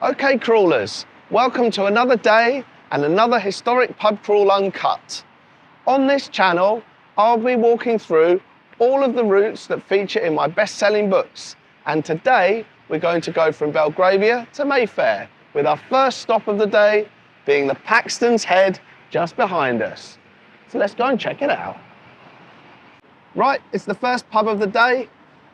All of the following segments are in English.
Okay, crawlers, welcome to another day and another historic pub crawl uncut. On this channel, I'll be walking through all of the routes that feature in my best-selling books. And today, we're going to go from Belgravia to Mayfair, with our first stop of the day being the Paxton's Head just behind us. So let's go and check it out. Right, it's the first pub of the day.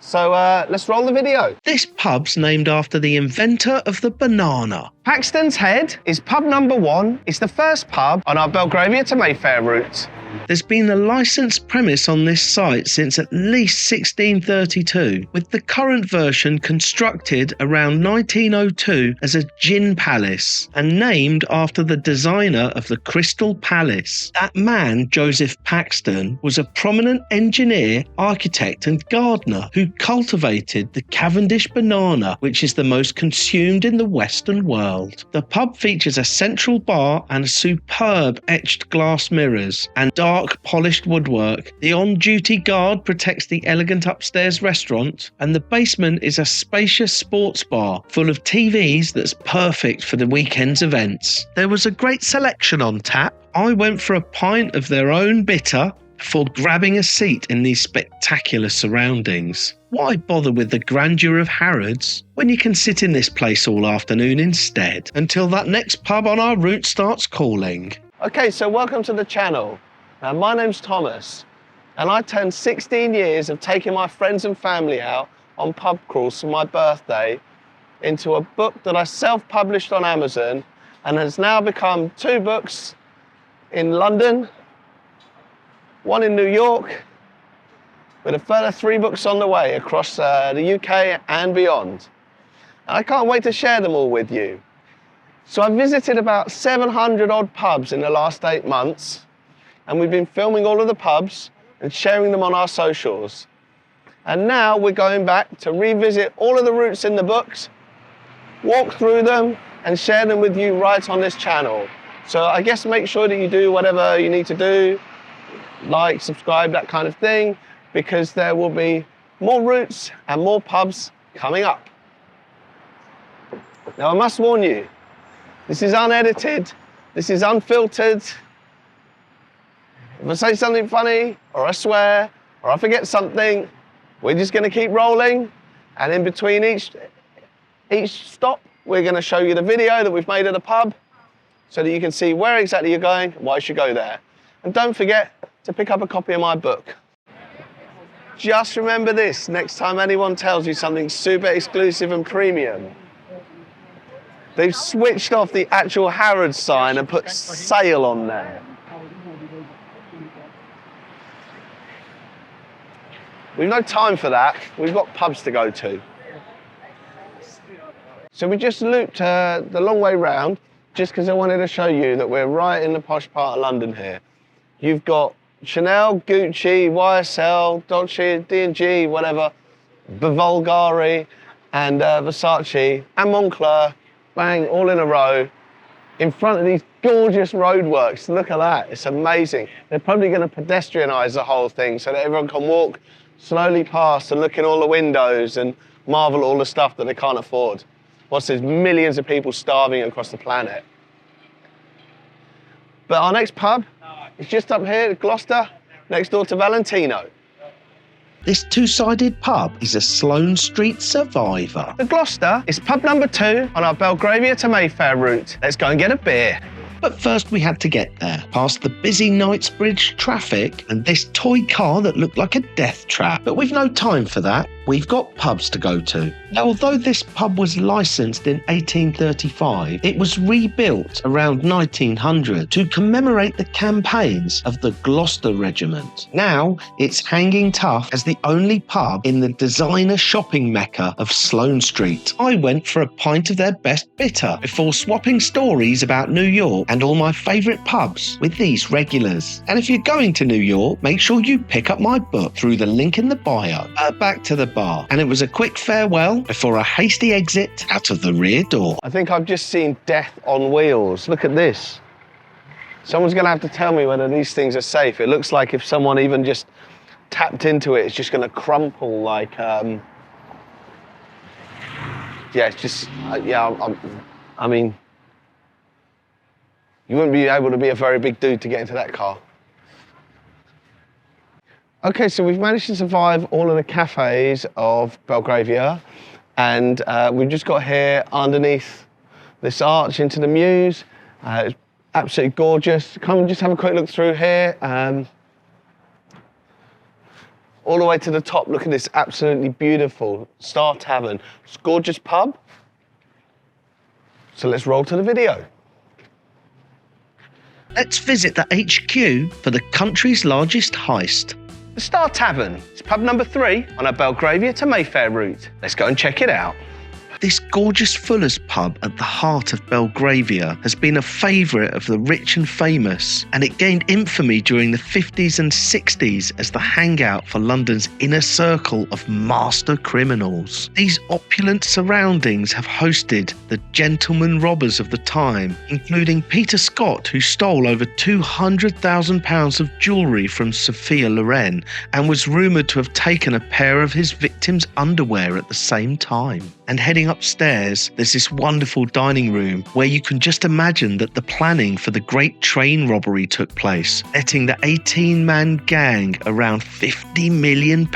So let's roll the video. This pub's named after the inventor of the banana. Paxton's Head is pub number 1. It's the first pub on our Belgravia to Mayfair route. There's been a licensed premise on this site since at least 1632, with the current version constructed around 1902 as a gin palace and named after the designer of the Crystal Palace. That man, Joseph Paxton, was a prominent engineer, architect and gardener who cultivated the Cavendish banana, which is the most consumed in the Western world. The pub features a central bar and superb etched glass mirrors and dark polished woodwork. The on-duty guard protects the elegant upstairs restaurant, and the basement is a spacious sports bar full of TVs that's perfect for the weekend's events. There was a great selection on tap. I went for a pint of their own bitter before grabbing a seat in these spectacular surroundings. Why bother with the grandeur of Harrods when you can sit in this place all afternoon instead, until that next pub on our route starts calling? Okay, so welcome to the channel. My name's Thomas, and I turned 16 years of taking my friends and family out on pub crawls for my birthday into a book that I self-published on Amazon and has now become 2 books in London, 1 in New York, with a further 3 books on the way across the UK and beyond. And I can't wait to share them all with you. So I've visited about 700 odd pubs in the last 8 months, and we've been filming all of the pubs and sharing them on our socials. And now we're going back to revisit all of the routes in the books, walk through them and share them with you right on this channel. So I guess make sure that you do whatever you need to do, like, subscribe, that kind of thing, because there will be more routes and more pubs coming up. Now I must warn you, this is unedited, this is unfiltered. If I say something funny, or I swear, or I forget something, we're just going to keep rolling, and in between each stop, we're going to show you the video that we've made at the pub, so that you can see where exactly you're going, why you should go there. And don't forget to pick up a copy of my book. Just remember this, next time anyone tells you something super exclusive and premium, they've switched off the actual Harrods sign and put sale on there. We've no time for that. We've got pubs to go to. So we just looped the long way round, just because I wanted to show you that we're right in the posh part of London here. You've got Chanel, Gucci, YSL, Dolce, D&G, whatever, Bulgari, and Versace, and Moncler, bang, all in a row, in front of these gorgeous roadworks. Look at that, it's amazing. They're probably going to pedestrianise the whole thing so that everyone can walk slowly past and look in all the windows and marvel at all the stuff that they can't afford, whilst there's millions of people starving across the planet. But our next pub is just up here at Gloucester, next door to Valentino. This 2-sided pub is a Sloane Street survivor. The Gloucester is pub number 2 on our Belgravia to Mayfair route. Let's go and get a beer. But first we had to get there, past the busy Knightsbridge traffic and this toy car that looked like a death trap. But we've no time for that. We've got pubs to go to. Now, although this pub was licensed in 1835, it was rebuilt around 1900 to commemorate the campaigns of the Gloucester Regiment. Now, it's hanging tough as the only pub in the designer shopping mecca of Sloane Street. I went for a pint of their best bitter before swapping stories about New York and all my favourite pubs with these regulars. And if you're going to New York, make sure you pick up my book through the link in the bio. Back to the bar, and it was a quick farewell before a hasty exit out of the rear door. I think I've just seen death on wheels. Look at this. Someone's going to have to tell me whether these things are safe. It looks like if someone even just tapped into it, it's just going to crumple like yeah, it's just, I mean, you wouldn't be able to be a very big dude to get into that car. Okay, so we've managed to survive all of the cafes of Belgravia, and we've just got here underneath this arch into the mews. It's absolutely gorgeous. Come and just have a quick look through here. All the way to the top, look at this absolutely beautiful Star Tavern. It's a gorgeous pub. So let's roll to the video. Let's visit the HQ for the country's largest heist. The Star Tavern. It's pub number 3 on our Belgravia to Mayfair route. Let's go and check it out. This gorgeous Fuller's pub at the heart of Belgravia has been a favourite of the rich and famous, and it gained infamy during the 50s and 60s as the hangout for London's inner circle of master criminals. These opulent surroundings have hosted the gentlemen robbers of the time, including Peter Scott, who stole over £200,000 of jewellery from Sophia Loren and was rumoured to have taken a pair of his victims' underwear at the same time. And heading upstairs, there's this wonderful dining room where you can just imagine that the planning for the great train robbery took place, netting the 18-man gang around £50 million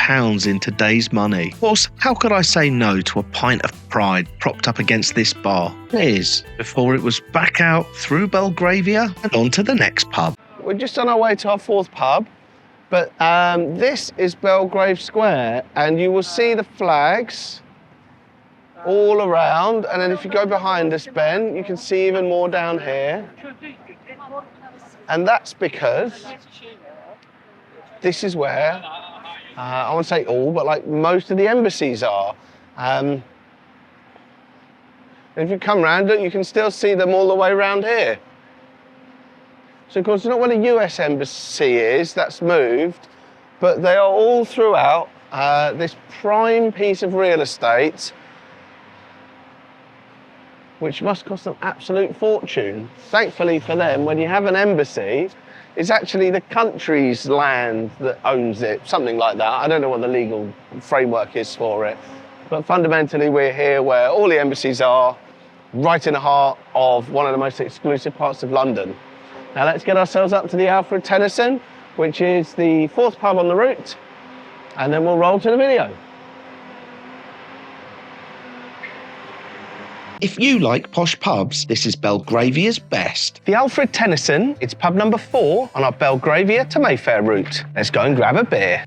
in today's money. Of course, how could I say no to a pint of pride propped up against this bar? Here's before it was back out through Belgravia and on to the next pub. We're just on our way to our 4th pub, but this is Belgrave Square, and you will see the flags all around, and then if you go behind us, Ben, you can see even more down here. And that's because this is where, I won't say all, but like most of the embassies are. And if you come round, you can still see them all the way around here. So of course, not where the US embassy is, that's moved, but they are all throughout this prime piece of real estate, which must cost an absolute fortune. Thankfully for them, when you have an embassy, it's actually the country's land that owns it, something like that. I don't know what the legal framework is for it. But fundamentally, we're here where all the embassies are, right in the heart of one of the most exclusive parts of London. Now let's get ourselves up to the Alfred Tennyson, which is the 4th pub on the route, and then we'll roll to the video. If you like posh pubs, this is Belgravia's best. The Alfred Tennyson, it's pub number 4 on our Belgravia to Mayfair route. Let's go and grab a beer.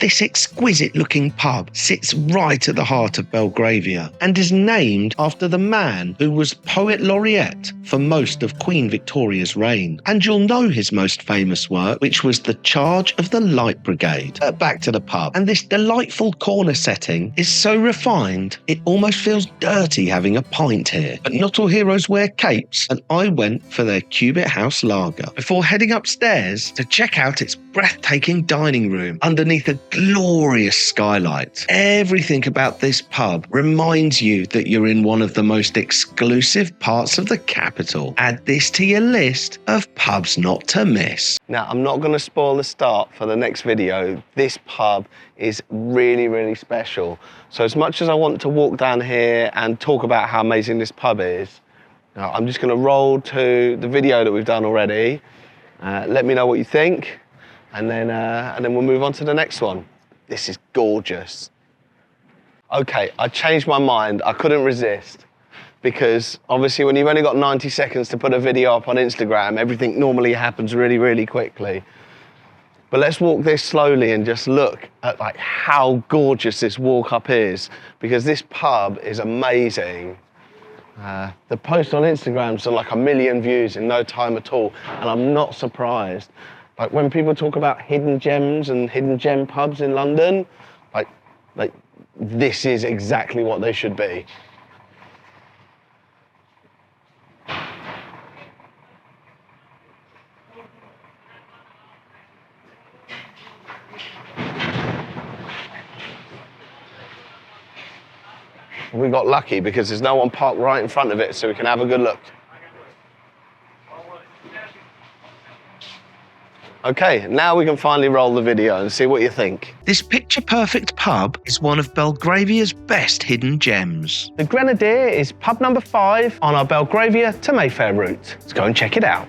This exquisite-looking pub sits right at the heart of Belgravia and is named after the man who was Poet Laureate for most of Queen Victoria's reign. And you'll know his most famous work, which was The Charge of the Light Brigade. Back to the pub. And this delightful corner setting is so refined, it almost feels dirty having a pint here. But not all heroes wear capes, and I went for their Cubitt House Lager before heading upstairs to check out its breathtaking dining room underneath a glorious skylight. Everything about this pub reminds you that you're in one of the most exclusive parts of the capital. Add this to your list of pubs not to miss. Now, I'm not going to spoil the start for the next video. This pub is really, really special. So as much as I want to walk down here and talk about how amazing this pub is, now I'm just going to roll to the video that we've done already. Let me know what you think. And then we'll move on to the next one. This is gorgeous. Okay, I changed my mind. I couldn't resist, because obviously when you've only got 90 seconds to put a video up on Instagram, everything normally happens really, really quickly. But let's walk this slowly and just look at like how gorgeous this walk up is, because this pub is amazing. The post on Instagram's done like 1 million views in no time at all, and I'm not surprised. Like when people talk about hidden gems and hidden gem pubs in London, like this is exactly what they should be. We got lucky because there's no one parked right in front of it, so we can have a good look. Okay, now we can finally roll the video and see what you think. This picture-perfect pub is one of Belgravia's best hidden gems. The Grenadier is pub number 5 on our Belgravia to Mayfair route. Let's go and check it out.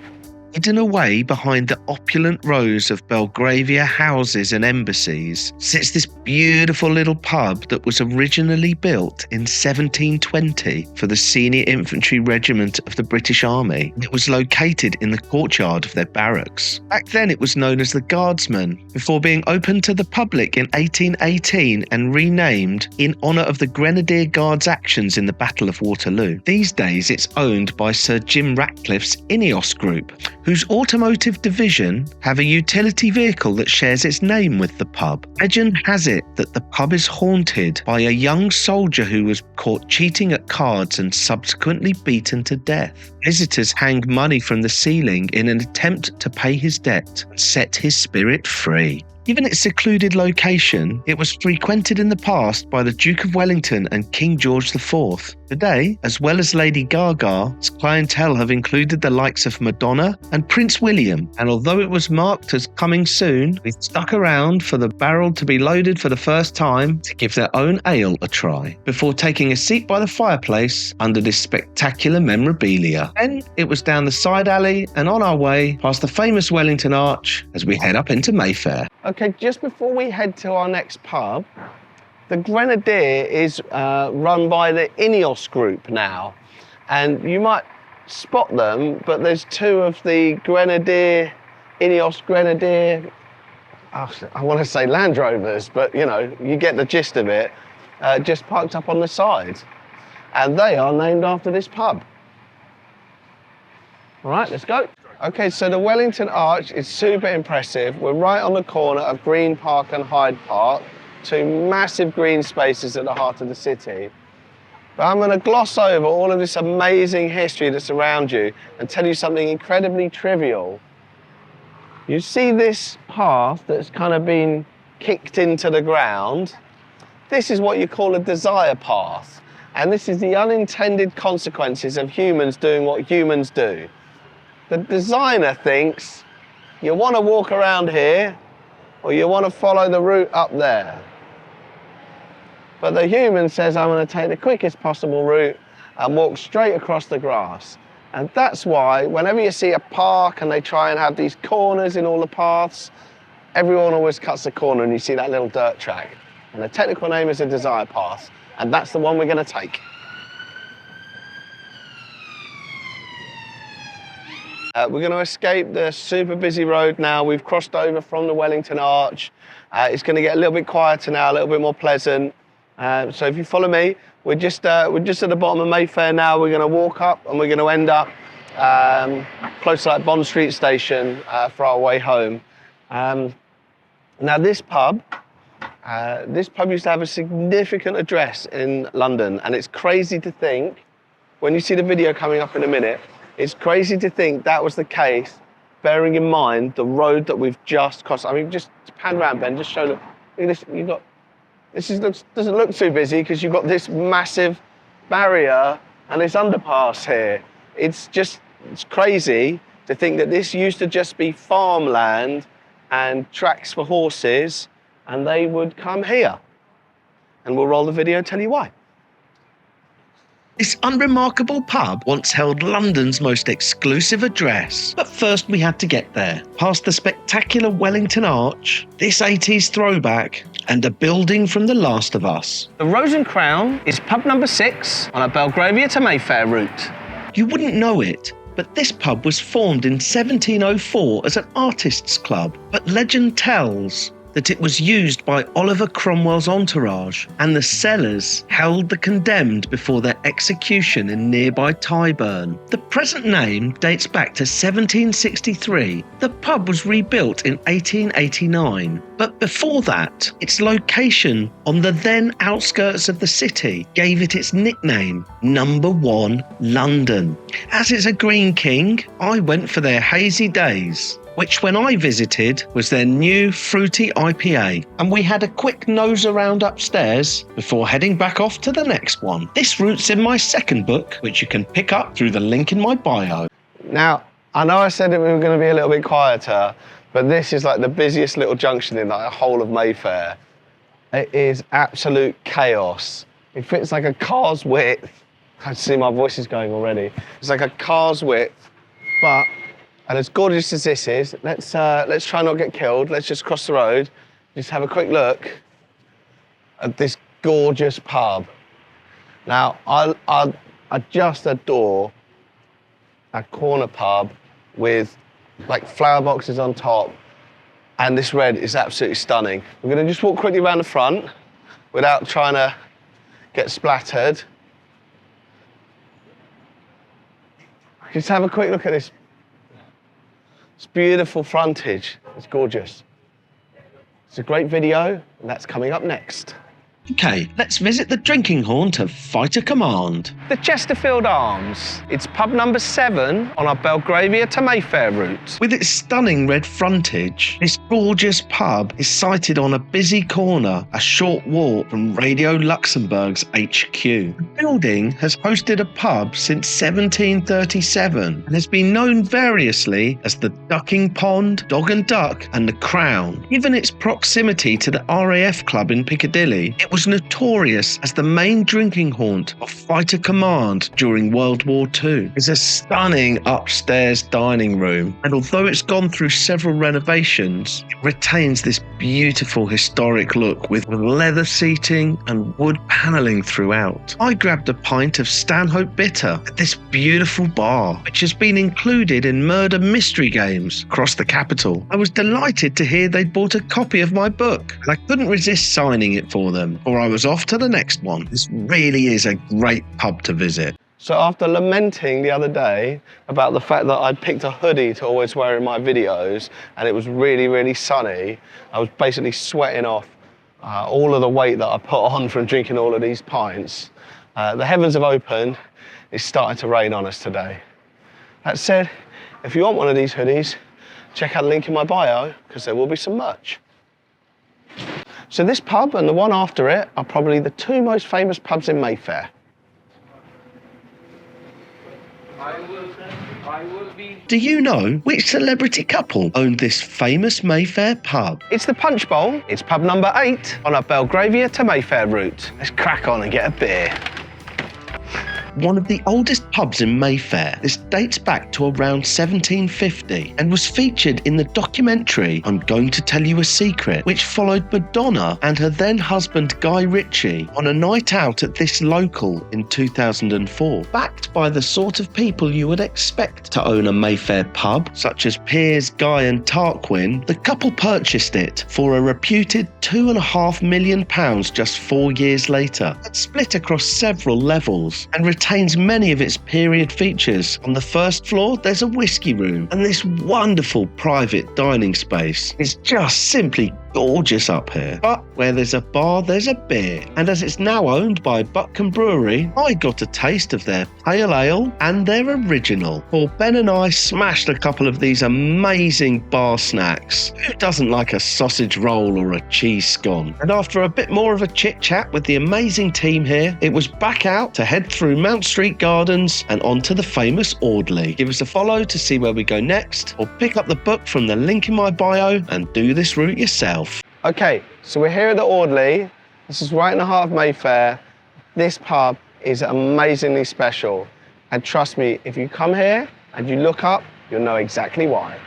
Hidden away behind the opulent rows of Belgravia houses and embassies sits this beautiful little pub that was originally built in 1720 for the Senior Infantry Regiment of the British Army. It was located in the courtyard of their barracks. Back then it was known as the Guardsman, before being opened to the public in 1818 and renamed in honour of the Grenadier Guards' actions in the Battle of Waterloo. These days it's owned by Sir Jim Ratcliffe's INEOS Group, whose automotive division have a utility vehicle that shares its name with the pub. Legend has it that the pub is haunted by a young soldier who was caught cheating at cards and subsequently beaten to death. Visitors hang money from the ceiling in an attempt to pay his debt and set his spirit free. Given its secluded location, it was frequented in the past by the Duke of Wellington and King George IV. Today, as well as Lady Gaga, its clientele have included the likes of Madonna and Prince William, and although it was marked as coming soon, we stuck around for the barrel to be loaded for the first time to give their own ale a try, before taking a seat by the fireplace under this spectacular memorabilia. Then it was down the side alley and on our way past the famous Wellington Arch as we head up into Mayfair. Okay, just before we head to our next pub, the Grenadier is run by the INEOS Group now. And you might spot them, but there's 2 of the INEOS Grenadier, I want to say Land Rovers, but you know, you get the gist of it, just parked up on the side. And they are named after this pub. All right, let's go. Okay, so the Wellington Arch is super impressive. We're right on the corner of Green Park and Hyde Park, 2 massive green spaces at the heart of the city. But I'm going to gloss over all of this amazing history that's around you and tell you something incredibly trivial. You see this path that's kind of been kicked into the ground? This is what you call a desire path. And this is the unintended consequences of humans doing what humans do. The designer thinks you want to walk around here or you want to follow the route up there. But the human says, I'm going to take the quickest possible route and walk straight across the grass. And that's why whenever you see a park and they try and have these corners in all the paths, everyone always cuts the corner and you see that little dirt track. And the technical name is a desire path. And that's the one we're going to take. We're going to escape the super busy road now. We've crossed over from the Wellington Arch. It's going to get a little bit quieter now, a little bit more pleasant. So if you follow me, we're just at the bottom of Mayfair now. We're going to walk up and we're going to end up close to like Bond Street Station for our way home. Now this pub used to have a significant address in London, and it's crazy to think, when you see the video coming up in a minute, it's crazy to think that was the case, bearing in mind the road that we've just crossed. I mean, just pan around, Ben, just show, look at this, doesn't look too busy because you've got this massive barrier and this underpass here. It's crazy to think that this used to just be farmland and tracks for horses, and they would come here. And we'll roll the video and tell you why. This unremarkable pub once held London's most exclusive address. But first we had to get there, past the spectacular Wellington Arch, this 80s throwback, and a building from The Last of Us. The Rose and Crown is pub number 6 on a Belgravia to Mayfair route. You wouldn't know it, but this pub was formed in 1704 as an artists' club. But legend tells that it was used by Oliver Cromwell's entourage, and the cellars held the condemned before their execution in nearby Tyburn. The present name dates back to 1763. The pub was rebuilt in 1889, but before that, its location on the then outskirts of the city gave it its nickname, Number 1 London. As it's a Green King, I went for their hazy days, which when I visited was their new fruity IPA, and we had a quick nose around upstairs before heading back off to the next one. This route's in my second book, which you can pick up through the link in my bio. Now, I know I said that we were going to be a little bit quieter, But this is like the busiest little junction in like the whole of Mayfair. It is absolute chaos. It fits like a car's width. I can see my voice is going already. It's like a car's width, but, and as gorgeous as this is, let's try not get killed. Let's just cross the road, just have a quick look at this gorgeous pub. Now, I just adore a corner pub with like flower boxes on top, and this red is absolutely stunning. We're going to just walk quickly around the front without trying to get splattered. Just have a quick look at this. It's beautiful frontage. It's gorgeous. It's a great video, and that's coming up next. Okay, let's visit the drinking haunt of Fighter Command. The Chesterfield Arms. It's pub number 7 on our Belgravia to Mayfair route. With its stunning red frontage, this gorgeous pub is sited on a busy corner, a short walk from Radio Luxembourg's HQ. The building has hosted a pub since 1737 and has been known variously as the Ducking Pond, Dog and Duck, and the Crown. Given its proximity to the RAF club in Piccadilly, it was notorious as the main drinking haunt of Fighter Command during World War II. It's a stunning upstairs dining room, and although it's gone through several renovations, it retains this beautiful historic look with leather seating and wood panelling throughout. I grabbed a pint of Stanhope Bitter at this beautiful bar, which has been included in murder mystery games across the capital. I was delighted to hear they'd bought a copy of my book, and I couldn't resist signing it for them, or I was off to the next one. This really is a great pub to visit. So after lamenting the other day about the fact that I'd picked a hoodie to always wear in my videos, and it was really, really sunny, I was basically sweating off all of the weight that I put on from drinking all of these pints. The heavens have opened. It's starting to rain on us today. That said, if you want one of these hoodies, check out the link in my bio, because there will be some merch. So this pub and the one after it are probably the 2 most famous pubs in Mayfair. Do you know which celebrity couple owned this famous Mayfair pub? It's the Punch Bowl. It's pub number 8 on our Belgravia to Mayfair route. Let's crack on and get a beer. One of the oldest pubs in Mayfair. This dates back to around 1750 and was featured in the documentary I'm Going to Tell You a Secret, which followed Madonna and her then husband Guy Ritchie on a night out at this local in 2004. Backed by the sort of people you would expect to own a Mayfair pub, such as Piers, Guy and Tarquin, the couple purchased it for a reputed £2.5 million just 4 years later. It's split across several levels and retains many of its period features. On the first floor, there's a whiskey room, and this wonderful private dining space is just simply gorgeous up here. But where there's a bar, there's a beer. And as it's now owned by Buckham Brewery, I got a taste of their pale ale and their original. For Ben and I smashed a couple of these amazing bar snacks. Who doesn't like a sausage roll or a cheese scone? And after a bit more of a chit chat with the amazing team here, it was back out to head through Mount Street Gardens and onto the famous Audley. Give us a follow to see where we go next, or pick up the book from the link in my bio and do this route yourself. Okay, so we're here at the Audley. This is right in the heart of Mayfair. This pub is amazingly special. And trust me, if you come here and you look up, you'll know exactly why.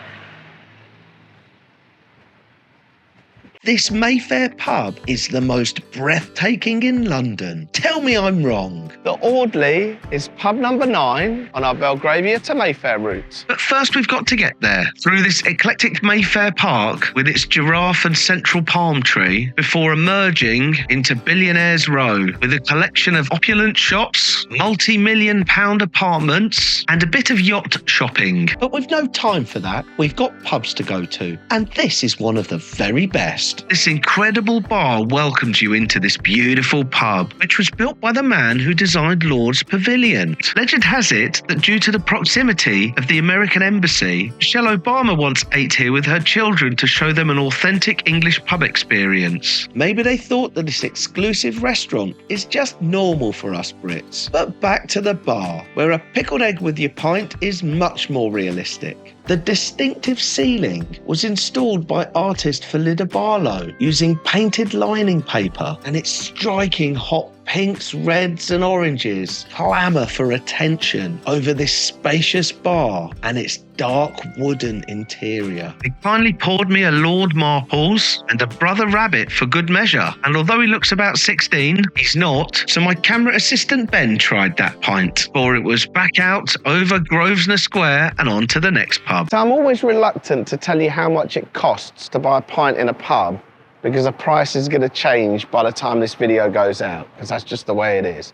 This Mayfair pub is the most breathtaking in London. Tell me I'm wrong. The Audley is pub number 9 on our Belgravia to Mayfair route. But first we've got to get there, through this eclectic Mayfair park with its giraffe and central palm tree, before emerging into Billionaires Row with a collection of opulent shops, multi-million-pound apartments, and a bit of yacht shopping. But we've no time for that. We've got pubs to go to, and this is one of the very best. first, this incredible bar welcomes you into this beautiful pub, which was built by the man who designed Lord's Pavilion. Legend has it that due to the proximity of the American Embassy, Michelle Obama once ate here with her children to show them an authentic English pub experience. Maybe they thought that this exclusive restaurant is just normal for us Brits. But back to the bar, where a pickled egg with your pint is much more realistic. The distinctive ceiling was installed by artist Phillida Barlow using painted lining paper, and its striking hot pinks, reds and oranges clamour for attention over this spacious bar and its dark wooden interior. He kindly poured me a Lord Marples and a Brother Rabbit for good measure, and although he looks about 16, he's not, so my camera assistant Ben tried that pint, for it was back out over Grosvenor Square and on to the next pub. So I'm always reluctant to tell you how much it costs to buy a pint in a pub, because the price is going to change by the time this video goes out, because that's just the way it is.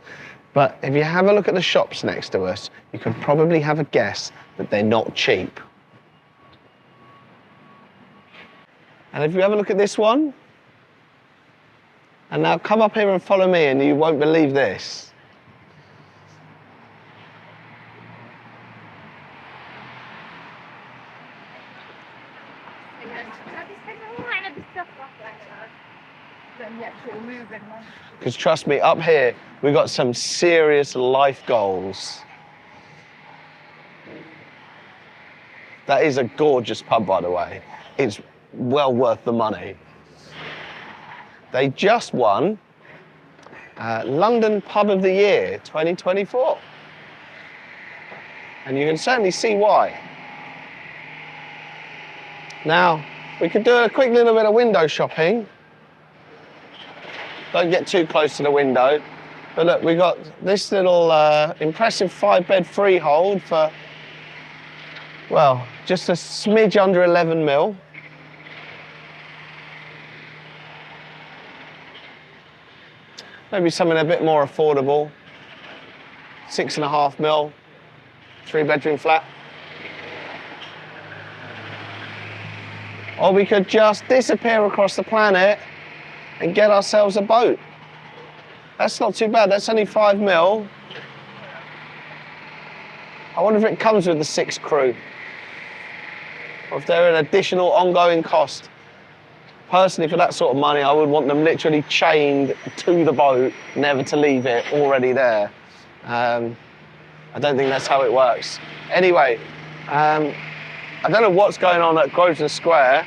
But if you have a look at the shops next to us, you can probably have a guess that they're not cheap. And if you have a look at this one, and now come up here and follow me and you won't believe this. Because trust me, up here, we've got some serious life goals. That is a gorgeous pub, by the way. It's well worth the money. They just won London Pub of the Year 2024. And you can certainly see why. Now, we could do a quick little bit of window shopping. Don't get too close to the window. But look, we got this little impressive 5-bed freehold for, well, just a smidge under 11 mil. Maybe something a bit more affordable. 6.5 mil, 3-bedroom flat. Or we could just disappear across the planet and get ourselves a boat. That's not too bad, that's only 5 mil. I wonder if it comes with the 6 crew, or if they're an additional ongoing cost. Personally, for that sort of money, I would want them literally chained to the boat, never to leave it, already there. I don't think that's how it works. Anyway, I don't know what's going on at Grosvenor Square.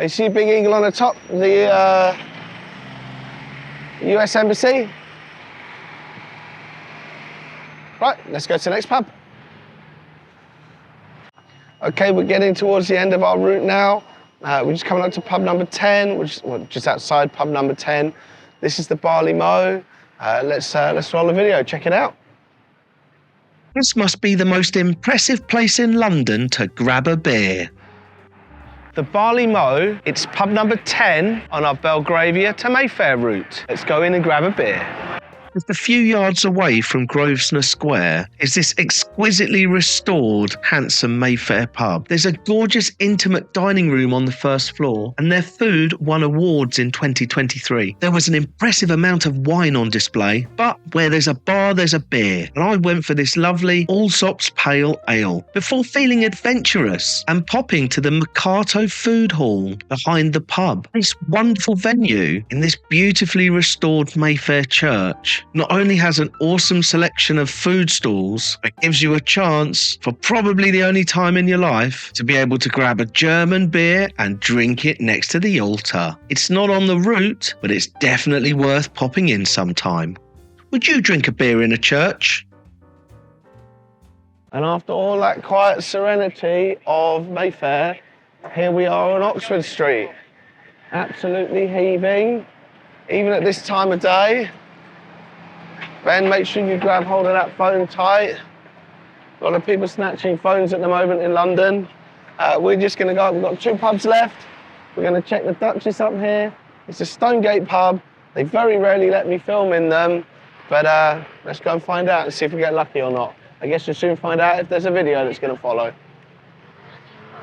You see a big eagle on the top, the US Embassy? Right, let's go to the next pub. Okay, we're getting towards the end of our route now. We're just coming up to pub number 10, which is just outside pub number 10. This is the Barley Mow. Let's roll the video, check it out. This must be the most impressive place in London to grab a beer. The Barley Mow, it's pub number 10 on our Belgravia to Mayfair route. Let's go in and grab a beer. Just a few yards away from Grosvenor Square is this exquisitely restored, handsome Mayfair pub. There's a gorgeous, intimate dining room on the first floor, and their food won awards in 2023. There was an impressive amount of wine on display, but where there's a bar, there's a beer, and I went for this lovely Allsops Pale Ale before feeling adventurous and popping to the Mercato Food Hall behind the pub. This wonderful venue in this beautifully restored Mayfair church not only has an awesome selection of food stalls, but gives you a chance, for probably the only time in your life, to be able to grab a German beer and drink it next to the altar. It's not on the route, but it's definitely worth popping in sometime. Would you drink a beer in a church? And after all that quiet serenity of Mayfair, here we are on Oxford Street. Absolutely heaving, even at this time of day. Ben, make sure you grab hold of that phone tight. A lot of people snatching phones at the moment in London. We're just going to go up. We've got 2 pubs left. We're going to check the Duchess up here. It's a Stonegate pub. They very rarely let me film in them, but let's go and find out and see if we get lucky or not. I guess you'll soon find out if there's a video that's going to follow.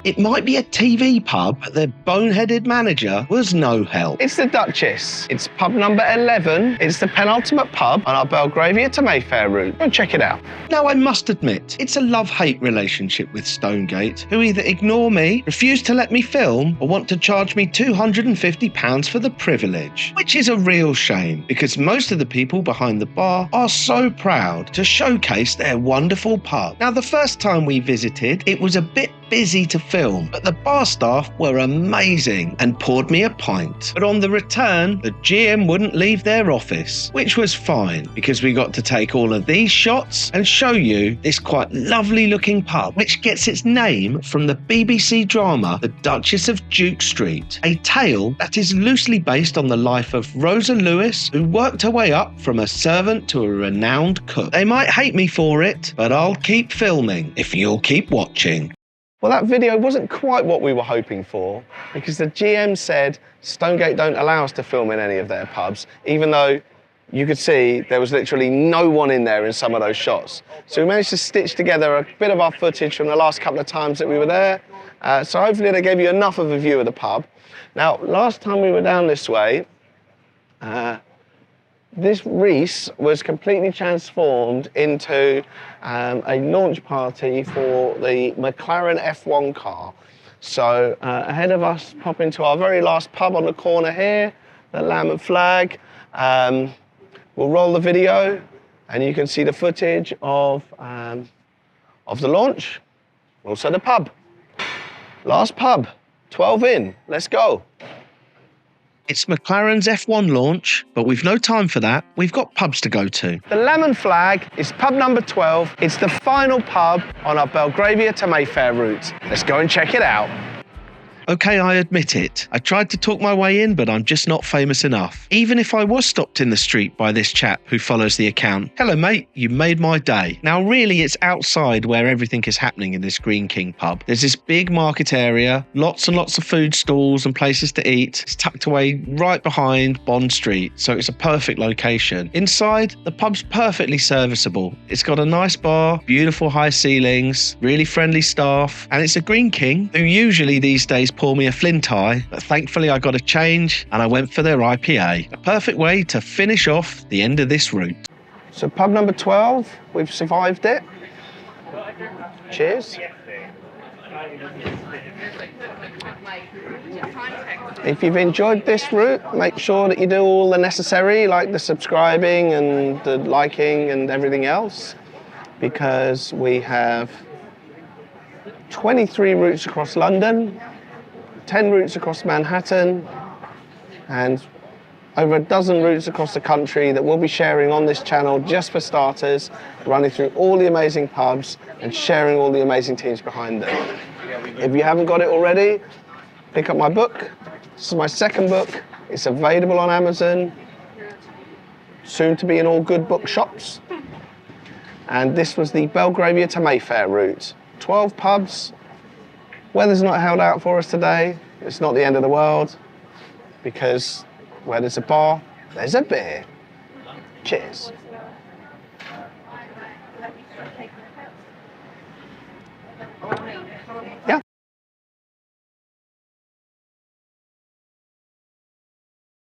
It might be a TV pub, but their boneheaded manager was no help. It's the Duchess. It's pub number 11. It's the penultimate pub on our Belgravia to Mayfair route. Go and check it out. Now, I must admit, it's a love-hate relationship with Stonegate, who either ignore me, refuse to let me film, or want to charge me £250 for the privilege. Which is a real shame, because most of the people behind the bar are so proud to showcase their wonderful pub. Now, the first time we visited, it was a bit busy to film, but the bar staff were amazing and poured me a pint. But on the return, the GM wouldn't leave their office, which was fine because we got to take all of these shots and show you this quite lovely looking pub, which gets its name from the BBC drama The Duchess of Duke Street, a tale that is loosely based on the life of Rosa Lewis, who worked her way up from a servant to a renowned cook. They might hate me for it, but I'll keep filming if you'll keep watching. Well, that video wasn't quite what we were hoping for, because the GM said Stonegate don't allow us to film in any of their pubs, even though you could see there was literally no one in there in some of those shots. So we managed to stitch together a bit of our footage from the last couple of times that we were there. So hopefully they gave you enough of a view of the pub. Now, last time we were down this way, this Reese was completely transformed into a launch party for the McLaren F1 car. So ahead of us, pop into our very last pub on the corner here, the Lamb and Flag. We'll roll the video and you can see the footage of the launch, also the pub. Last pub, 12 in, let's go. It's McLaren's F1 launch, but we've no time for that. We've got pubs to go to. The Lamb and Flag is pub number 12. It's the final pub on our Belgravia to Mayfair route. Let's go and check it out. Okay, I admit it. I tried to talk my way in, but I'm just not famous enough. Even if I was stopped in the street by this chap who follows the account. Hello, mate, you made my day. Now, really, it's outside where everything is happening in this Green King pub. There's this big market area, lots and lots of food stalls and places to eat. It's tucked away right behind Bond Street, so it's a perfect location. Inside, the pub's perfectly serviceable. It's got a nice bar, beautiful high ceilings, really friendly staff, and it's a Green King who usually these days pour me a Flint eye, but thankfully I got a change and I went for their IPA. A perfect way to finish off the end of this route. So pub number 12, we've survived it. Cheers. If you've enjoyed this route, make sure that you do all the necessary, like the subscribing and the liking and everything else, because we have 23 routes across London, 10 routes across Manhattan, and over a dozen routes across the country that we'll be sharing on this channel just for starters, running through all the amazing pubs and sharing all the amazing teams behind them. If you haven't got it already, pick up my book. This is my second book. It's available on Amazon, soon to be in all good bookshops. And this was the Belgravia to Mayfair route. 12 pubs. Weather's not held out for us today. It's not the end of the world, because where there's a bar, there's a beer. Cheers.